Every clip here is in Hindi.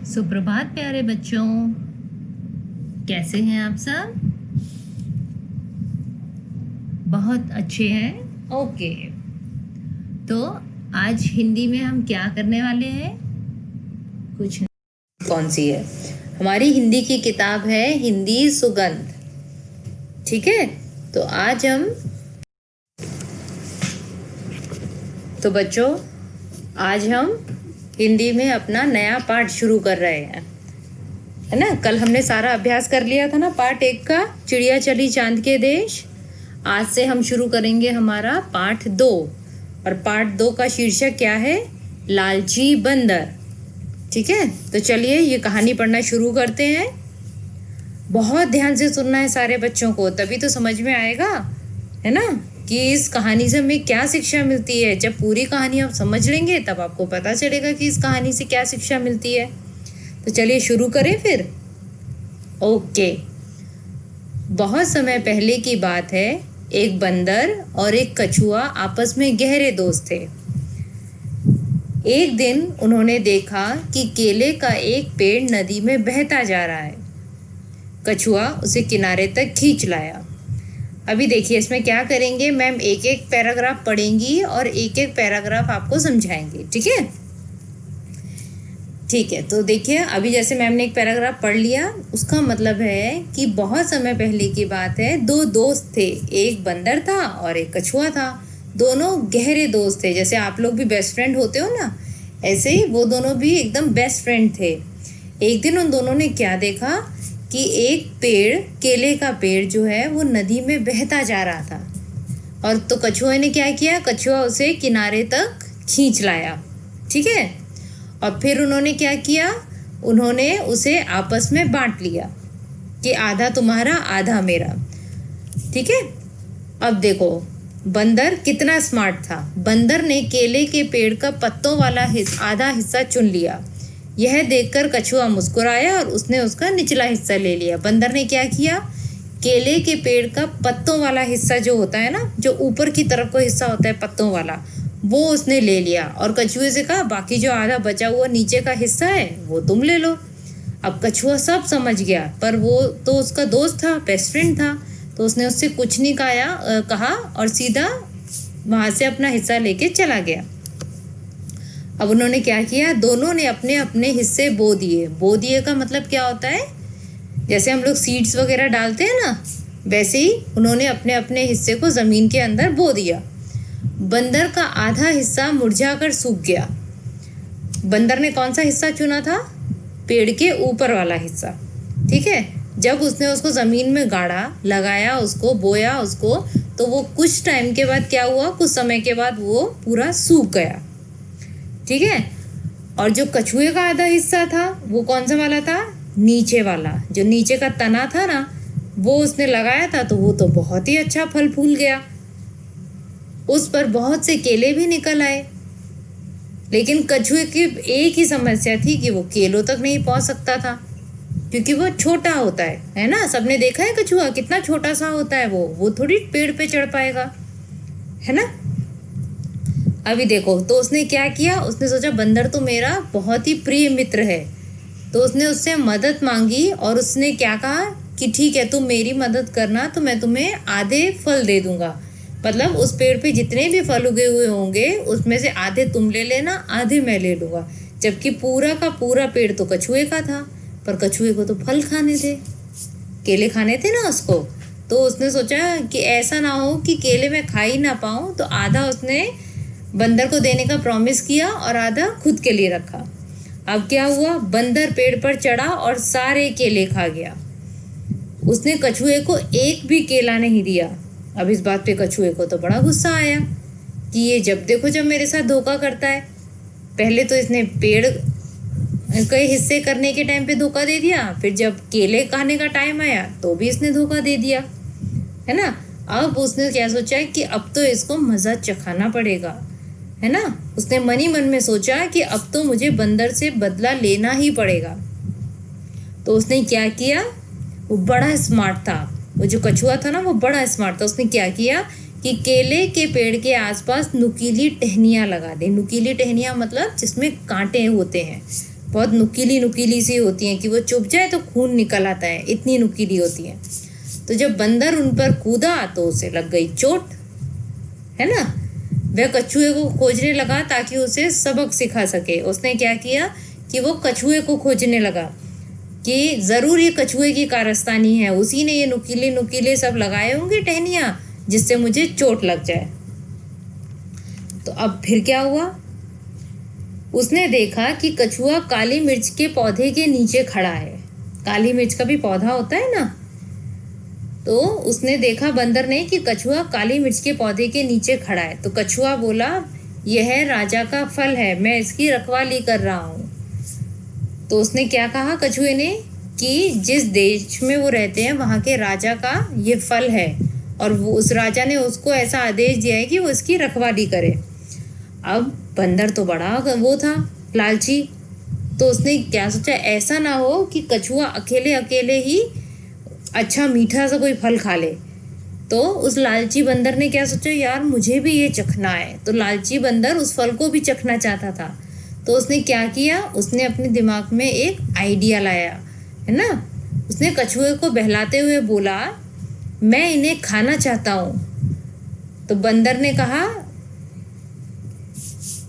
सुप्रभात प्यारे बच्चों, कैसे हैं आप सब? बहुत अच्छे हैं। ओके, तो आज हिंदी में हम क्या करने वाले हैं? कुछ नहीं। कौन सी है? हमारी हिंदी की किताब है हिंदी सुगंध। ठीक है, तो आज हम बच्चों आज हम हिंदी में अपना नया पाठ शुरू कर रहे हैं, है ना। कल हमने सारा अभ्यास कर लिया था ना पाठ 1 का, चिड़िया चली चांद के देश। आज से हम शुरू करेंगे हमारा पाठ 2, और पाठ 2 का शीर्षक क्या है? लालची बंदर। ठीक है, तो चलिए ये कहानी पढ़ना शुरू करते हैं। बहुत ध्यान से सुनना है सारे बच्चों को, तभी तो समझ में आएगा, है ना, कि इस कहानी से हमें क्या शिक्षा मिलती है। जब पूरी कहानी आप समझ लेंगे तब आपको पता चलेगा कि इस कहानी से क्या शिक्षा मिलती है। तो चलिए शुरू करें फिर। ओके, बहुत समय पहले की बात है। एक बंदर और एक कछुआ आपस में गहरे दोस्त थे। एक दिन उन्होंने देखा कि केले का एक पेड़ नदी में बहता जा रहा है। कछुआ उसे किनारे तक खींच लाया। अभी देखिए इसमें क्या करेंगे, मैम एक एक पैराग्राफ पढ़ेंगी और एक एक पैराग्राफ आपको समझाएंगे। ठीक है, ठीक है। तो देखिए अभी जैसे मैम ने एक पैराग्राफ पढ़ लिया, उसका मतलब है कि बहुत समय पहले की बात है। 2 दोस्त थे, एक बंदर था और एक कछुआ था। दोनों गहरे दोस्त थे, जैसे आप लोग भी बेस्ट फ्रेंड होते हो ना, ऐसे ही वो दोनों भी एकदम बेस्ट फ्रेंड थे। एक दिन उन दोनों ने क्या देखा कि एक पेड़, केले का पेड़ जो है वो नदी में बहता जा रहा था। और तो कछुए ने क्या किया, कछुआ उसे किनारे तक खींच लाया। ठीक है, और फिर उन्होंने क्या किया, उन्होंने उसे आपस में बांट लिया कि आधा तुम्हारा आधा मेरा। ठीक है, अब देखो बंदर कितना स्मार्ट था। बंदर ने केले के पेड़ का पत्तों वाला आधा हिस्सा चुन लिया। यह देखकर कछुआ मुस्कुराया और उसने उसका निचला हिस्सा ले लिया। बंदर ने क्या किया, केले के पेड़ का पत्तों वाला हिस्सा जो होता है ना, जो ऊपर की तरफ का हिस्सा होता है पत्तों वाला, वो उसने ले लिया। और कछुए से कहा बाकी जो आधा बचा हुआ नीचे का हिस्सा है वो तुम ले लो। अब कछुआ सब समझ गया, पर वो तो उसका दोस्त था, बेस्ट फ्रेंड था, तो उसने उससे कुछ नहीं कहा और सीधा वहाँ से अपना हिस्सा लेके चला गया। अब उन्होंने क्या किया, दोनों ने अपने अपने हिस्से बो दिए। बो दिए का मतलब क्या होता है, जैसे हम लोग सीड्स वगैरह डालते हैं ना, वैसे ही उन्होंने अपने अपने हिस्से को ज़मीन के अंदर बो दिया। बंदर का आधा हिस्सा मुरझाकर सूख गया। बंदर ने कौन सा हिस्सा चुना था, पेड़ के ऊपर वाला हिस्सा। ठीक है, जब उसने उसको ज़मीन में गाड़ा, लगाया उसको, बोया उसको, तो वो कुछ टाइम के बाद क्या हुआ, कुछ समय के बाद वो पूरा सूख गया। ठीक है, और जो कछुए का आधा हिस्सा था वो कौन सा वाला था, नीचे वाला, जो नीचे का तना था ना, वो उसने लगाया था, तो वो तो बहुत ही अच्छा फल फूल गया। उस पर बहुत से केले भी निकल आए। लेकिन कछुए की एक ही समस्या थी कि वो केलों तक नहीं पहुंच सकता था, क्योंकि वो छोटा होता है ना। सबने देखा है कछुआ कितना छोटा सा होता है, वो थोड़ी पेड़ पे चढ़ पाएगा, है ना। अभी देखो, तो उसने क्या किया, उसने सोचा बंदर तो मेरा बहुत ही प्रिय मित्र है, तो उसने उससे मदद मांगी। और उसने क्या कहा कि ठीक है, तुम मेरी मदद करना तो मैं तुम्हें आधे फल दे दूंगा। मतलब उस पेड़ पे जितने भी फल उगे हुए होंगे उसमें से आधे तुम ले लेना, आधे मैं ले लूँगा। जबकि पूरा का पूरा पेड़ तो कछुए का था, पर कछुए को तो फल खाने थे, केले खाने थे ना उसको। तो उसने सोचा कि ऐसा ना हो कि केले मैं खा ही ना पाऊँ, तो आधा उसने बंदर को देने का प्रॉमिस किया और आधा खुद के लिए रखा। अब क्या हुआ, बंदर पेड़ पर चढ़ा और सारे केले खा गया। उसने कछुए को एक भी केला नहीं दिया। अब इस बात पे कछुए को तो बड़ा गुस्सा आया कि ये जब देखो जब मेरे साथ धोखा करता है। पहले तो इसने पेड़ के हिस्से करने के टाइम पे धोखा दे दिया, फिर जब केले खाने का टाइम आया तो भी इसने धोखा दे दिया, है ना। अब उसने क्या सोचा कि अब तो इसको मज़ा चखाना पड़ेगा, है ना। उसने मन ही मन में सोचा कि अब तो मुझे बंदर से बदला लेना ही पड़ेगा। तो उसने क्या किया, वो बड़ा स्मार्ट था, वो जो कछुआ था ना वो बड़ा स्मार्ट था। उसने क्या किया कि केले के पेड़ के आसपास नुकीली टहनियाँ लगा दी। नुकीली टहनियाँ मतलब जिसमें कांटे होते हैं, बहुत नुकीली नुकीली सी होती हैं कि वो चुभ जाए तो खून निकल आता है, इतनी नुकीली होती हैं। तो जब बंदर उन पर कूदा तो उसे लग गई चोट, है ना। वह कछुए को खोजने लगा ताकि उसे सबक सिखा सके। उसने क्या किया कि वो कछुए को खोजने लगा कि ज़रूर ये कछुए की कारस्तानी है, उसी ने ये नुकीले नुकीले सब लगाए होंगे टहनियाँ जिससे मुझे चोट लग जाए। तो अब फिर क्या हुआ, उसने देखा कि कछुआ काली मिर्च के पौधे के नीचे खड़ा है। काली मिर्च का भी पौधा होता है ना। तो उसने देखा बंदर ने कि कछुआ काली मिर्च के पौधे के नीचे खड़ा है। तो कछुआ बोला, यह राजा का फल है, मैं इसकी रखवाली कर रहा हूँ। तो उसने क्या कहा कछुए ने कि जिस देश में वो रहते हैं वहाँ के राजा का ये फल है और वो उस राजा ने उसको ऐसा आदेश दिया है कि वो इसकी रखवाली करे। अब बंदर तो बड़ा वो था, लालची। तो उसने क्या सोचा, ऐसा ना हो कि कछुआ अकेले अकेले ही अच्छा मीठा सा कोई फल खा ले। तो उस लालची बंदर ने क्या सोचा, यार मुझे भी ये चखना है। तो लालची बंदर उस फल को भी चखना चाहता था। तो उसने क्या किया, उसने अपने दिमाग में एक आइडिया लाया, है ना। उसने कछुए को बहलाते हुए बोला, मैं इन्हें खाना चाहता हूँ। तो बंदर ने कहा,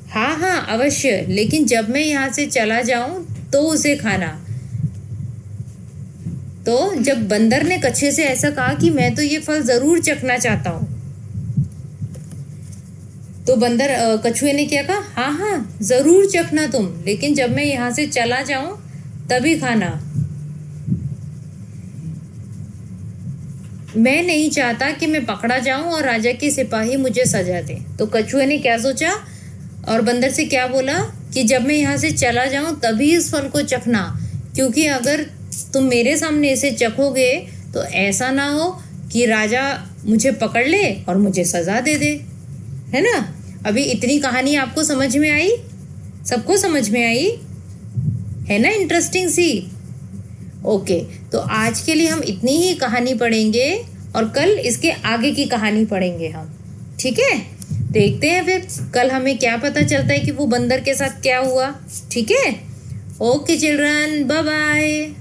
हाँ हाँ अवश्य, लेकिन जब मैं यहाँ से चला जाऊं तो उसे खाना। तो जब बंदर ने कछुए से ऐसा कहा कि मैं तो ये फल ज़रूर चखना चाहता हूँ, तो बंदर कछुए ने क्या कहा, हाँ हाँ ज़रूर चखना तुम, लेकिन जब मैं यहाँ से चला जाऊं तभी खाना। मैं नहीं चाहता कि मैं पकड़ा जाऊं और राजा के सिपाही मुझे सजा दें। तो कछुए ने क्या सोचा और बंदर से क्या बोला कि जब मैं यहाँ से चला जाऊं तभी इस फल को चखना, क्योंकि अगर तुम मेरे सामने इसे चखोगे तो ऐसा ना हो कि राजा मुझे पकड़ ले और मुझे सजा दे दे, है ना। अभी इतनी कहानी आपको समझ में आई, सबको समझ में आई, है ना, इंटरेस्टिंग सी। ओके, तो आज के लिए हम इतनी ही कहानी पढ़ेंगे और कल इसके आगे की कहानी पढ़ेंगे हम, ठीक है। देखते हैं फिर कल हमें क्या पता चलता है कि वो बंदर के साथ क्या हुआ, ठीक है। Okay children, bye bye.